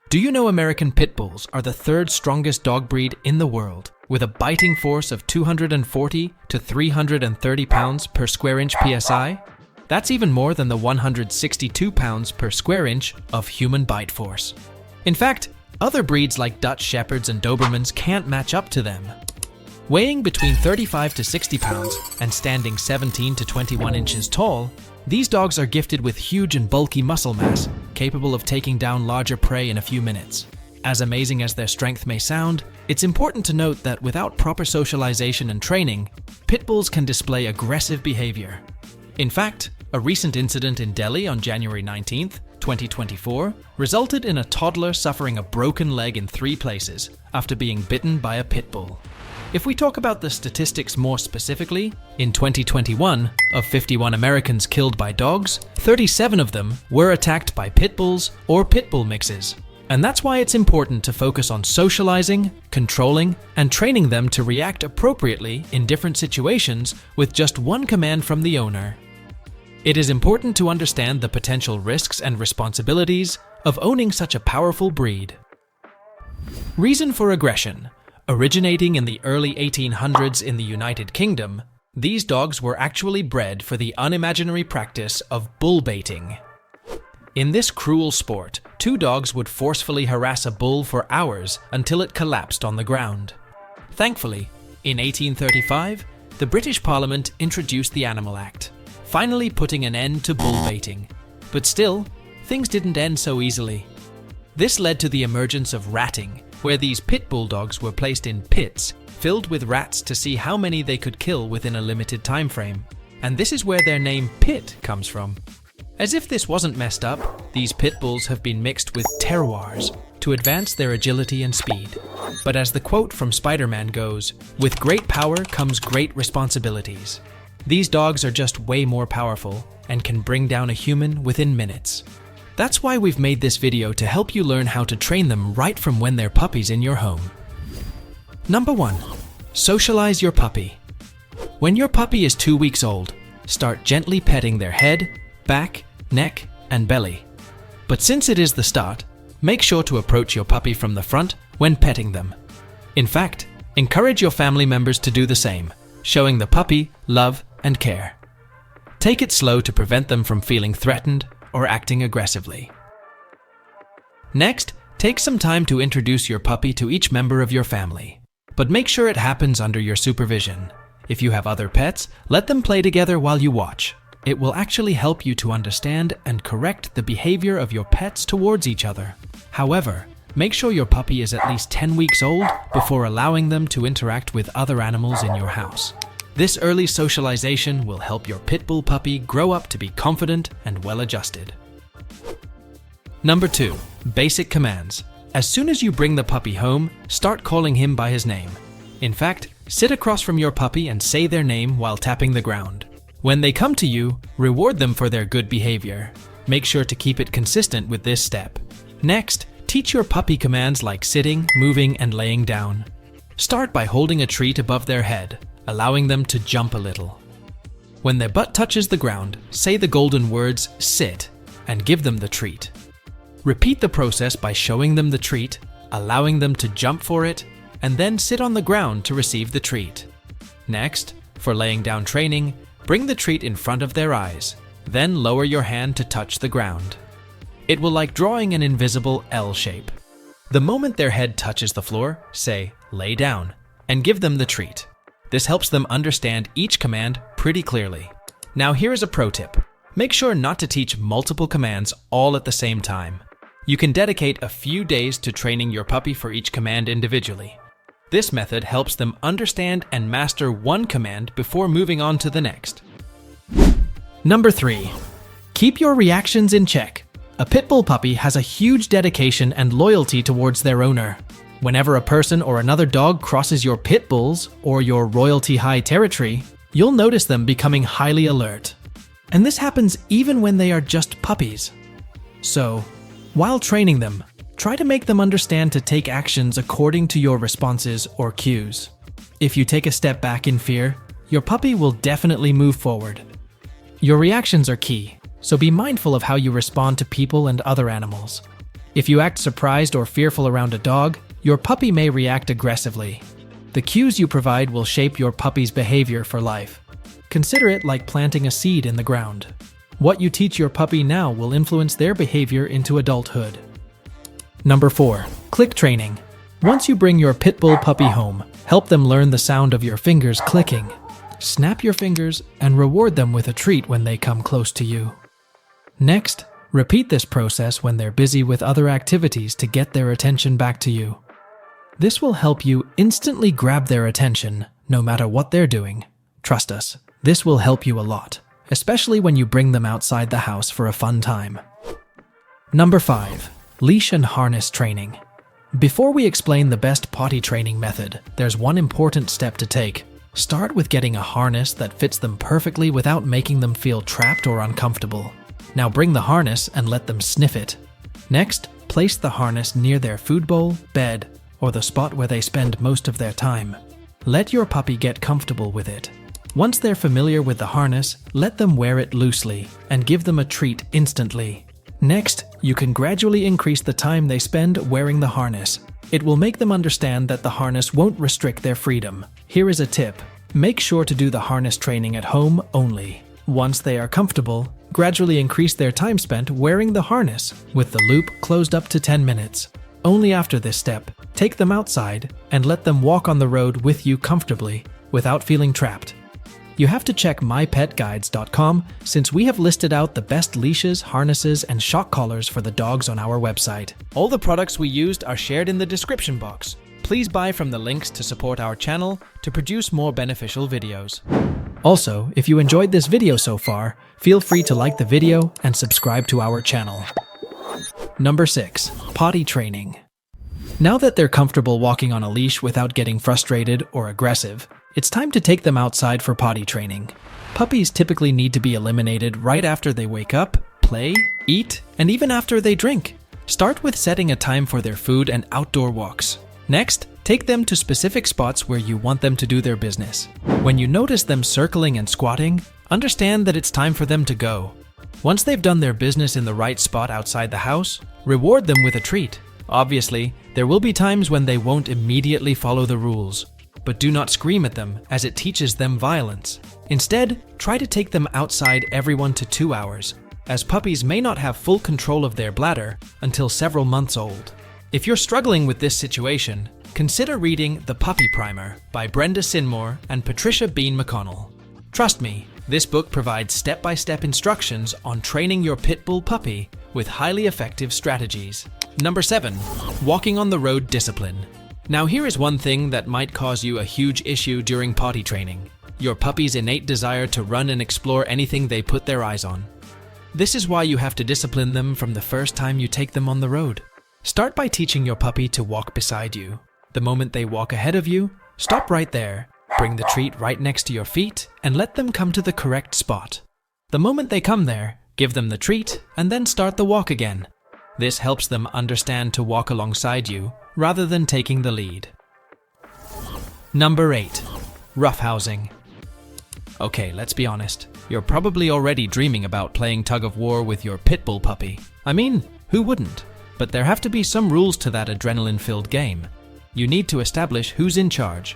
Do you know American Pit Bulls are the third strongest dog breed in the world, with a biting force of 240 to 330 pounds per square inch PSI? That's even more than the 162 pounds per square inch of human bite force. In fact, other breeds like Dutch Shepherds and Dobermans can't match up to them. Weighing between 35 to 60 pounds and standing 17 to 21 inches tall, these dogs are gifted with huge and bulky muscle mass, capable of taking down larger prey in a few minutes. As amazing as their strength may sound, it's important to note that without proper socialization and training, pit bulls can display aggressive behavior. In fact, a recent incident in Delhi on January 19, 2024, resulted in a toddler suffering a broken leg in 3 places after being bitten by a pit bull. If we talk about the statistics more specifically, in 2021, of 51 Americans killed by dogs, 37 of them were attacked by pit bulls or pit bull mixes. And that's why it's important to focus on socializing, controlling, and training them to react appropriately in different situations with just one command from the owner. It is important to understand the potential risks and responsibilities of owning such a powerful breed. Reason for aggression. Originating in the early 1800s in the United Kingdom, these dogs were actually bred for the unimaginary practice of bull baiting. In this cruel sport, 2 dogs would forcefully harass a bull for hours until it collapsed on the ground. Thankfully, in 1835, the British Parliament introduced the Animal Act, finally putting an end to bull baiting. But still, things didn't end so easily. This led to the emergence of ratting, where these pit bull dogs were placed in pits filled with rats to see how many they could kill within a limited time frame. And this is where their name Pit comes from. As if this wasn't messed up, these pit bulls have been mixed with terroirs to advance their agility and speed. But as the quote from Spider-Man goes, "With great power comes great responsibilities." These dogs are just way more powerful and can bring down a human within minutes. That's why we've made this video to help you learn how to train them right from when they're puppies in your home. Number 1. Socialize your puppy. When your puppy is 2 weeks old, start gently petting their head, back, neck, and belly. But since it is the start, make sure to approach your puppy from the front when petting them. In fact, encourage your family members to do the same, showing the puppy love and care. Take it slow to prevent them from feeling threatened or acting aggressively. Next, take some time to introduce your puppy to each member of your family. But make sure it happens under your supervision. If you have other pets, let them play together while you watch. It will actually help you to understand and correct the behavior of your pets towards each other. However, make sure your puppy is at least 10 weeks old before allowing them to interact with other animals in your house. This early socialization will help your pit bull puppy grow up to be confident and well-adjusted. Number 2. Basic commands. As soon as you bring the puppy home, start calling him by his name. In fact, sit across from your puppy and say their name while tapping the ground. When they come to you, reward them for their good behavior. Make sure to keep it consistent with this step. Next, teach your puppy commands like sitting, moving, and laying down. Start by holding a treat above their head, allowing them to jump a little. When their butt touches the ground, say the golden words, "sit," and give them the treat. Repeat the process by showing them the treat, allowing them to jump for it, and then sit on the ground to receive the treat. Next, for laying down training, bring the treat in front of their eyes, then lower your hand to touch the ground. It will like drawing an invisible L shape. The moment their head touches the floor, say, "lay down," and give them the treat. This helps them understand each command pretty clearly. Now here's a pro tip. Make sure not to teach multiple commands all at the same time. You can dedicate a few days to training your puppy for each command individually. This method helps them understand and master one command before moving on to the next. Number 3. Keep your reactions in check. A pit bull puppy has a huge dedication and loyalty towards their owner. Whenever a person or another dog crosses your pit bulls or your royalty high territory, you'll notice them becoming highly alert. And this happens even when they are just puppies. So, while training them, try to make them understand to take actions according to your responses or cues. If you take a step back in fear, your puppy will definitely move forward. Your reactions are key, so be mindful of how you respond to people and other animals. If you act surprised or fearful around a dog, your puppy may react aggressively. The cues you provide will shape your puppy's behavior for life. Consider it like planting a seed in the ground. What you teach your puppy now will influence their behavior into adulthood. Number 4. Click training. Once you bring your Pitbull puppy home, help them learn the sound of your fingers clicking. Snap your fingers and reward them with a treat when they come close to you. Next, repeat this process when they're busy with other activities to get their attention back to you. This will help you instantly grab their attention, no matter what they're doing. Trust us, this will help you a lot, especially when you bring them outside the house for a fun time. Number 5. Leash and harness training. Before we explain the best potty training method, there's one important step to take. Start with getting a harness that fits them perfectly without making them feel trapped or uncomfortable. Now bring the harness and let them sniff it. Next, place the harness near their food bowl, bed, or the spot where they spend most of their time. Let your puppy get comfortable with it. Once they're familiar with the harness, let them wear it loosely and give them a treat instantly. Next, you can gradually increase the time they spend wearing the harness. It will make them understand that the harness won't restrict their freedom. Here is a tip. Make sure to do the harness training at home only. Once they are comfortable, gradually increase their time spent wearing the harness, with the loop closed up to 10 minutes. Only after this step, take them outside and let them walk on the road with you comfortably, without feeling trapped. You have to check mypetguides.com since we have listed out the best leashes, harnesses, and shock collars for the dogs on our website. All the products we used are shared in the description box. Please buy from the links to support our channel to produce more beneficial videos. Also, if you enjoyed this video so far, feel free to like the video and subscribe to our channel. Number 6. Potty training. Now that they're comfortable walking on a leash without getting frustrated or aggressive, it's time to take them outside for potty training. Puppies typically need to be eliminated right after they wake up, play, eat, and even after they drink. Start with setting a time for their food and outdoor walks. Next, take them to specific spots where you want them to do their business. When you notice them circling and squatting, understand that it's time for them to go. Once they've done their business in the right spot outside the house, reward them with a treat. Obviously, there will be times when they won't immediately follow the rules. But do not scream at them, as it teaches them violence. Instead, try to take them outside every 1 to 2 hours, as puppies may not have full control of their bladder until several months old. If you're struggling with this situation, consider reading The Puppy Primer by Brenda Sinmore and Patricia Bean McConnell. Trust me, this book provides step-by-step instructions on training your Pitbull puppy with highly effective strategies. Number 7. Walking on the road discipline. Now here is one thing that might cause you a huge issue during potty training: your puppy's innate desire to run and explore anything they put their eyes on. This is why you have to discipline them from the first time you take them on the road. Start by teaching your puppy to walk beside you. The moment they walk ahead of you, stop right there, bring the treat right next to your feet, and let them come to the correct spot. The moment they come there, give them the treat, and then start the walk again. This helps them understand to walk alongside you, rather than taking the lead. Number 8. Roughhousing. Okay, let's be honest. You're probably already dreaming about playing tug-of-war with your Pitbull puppy. I mean, who wouldn't? But there have to be some rules to that adrenaline-filled game. You need to establish who's in charge.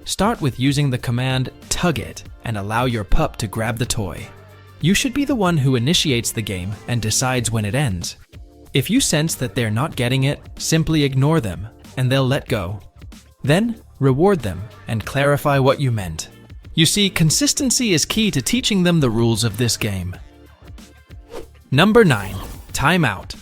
Start with using the command "tug it" and allow your pup to grab the toy. You should be the one who initiates the game and decides when it ends. If you sense that they're not getting it, simply ignore them, and they'll let go. Then, reward them and clarify what you meant. You see, consistency is key to teaching them the rules of this game. Number 9. Timeout.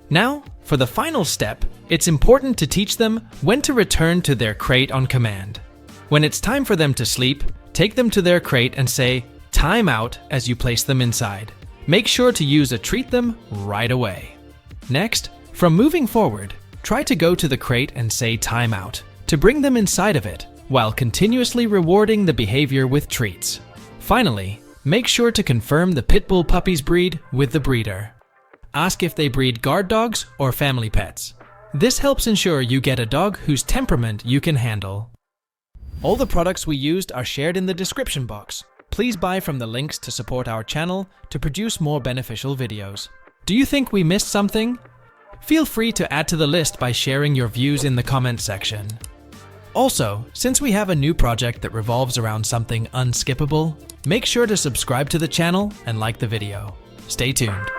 Now, for the final step, it's important to teach them when to return to their crate on command. When it's time for them to sleep, take them to their crate and say, "Time out," as you place them inside. Make sure to use a treat them right away. Next, from moving forward, try to go to the crate and say "time out" to bring them inside of it, while continuously rewarding the behavior with treats. Finally, make sure to confirm the Pitbull puppy's breed with the breeder. Ask if they breed guard dogs or family pets. This helps ensure you get a dog whose temperament you can handle. All the products we used are shared in the description box. Please buy from the links to support our channel to produce more beneficial videos. Do you think we missed something? Feel free to add to the list by sharing your views in the comment section. Also, since we have a new project that revolves around something unskippable, make sure to subscribe to the channel and like the video. Stay tuned.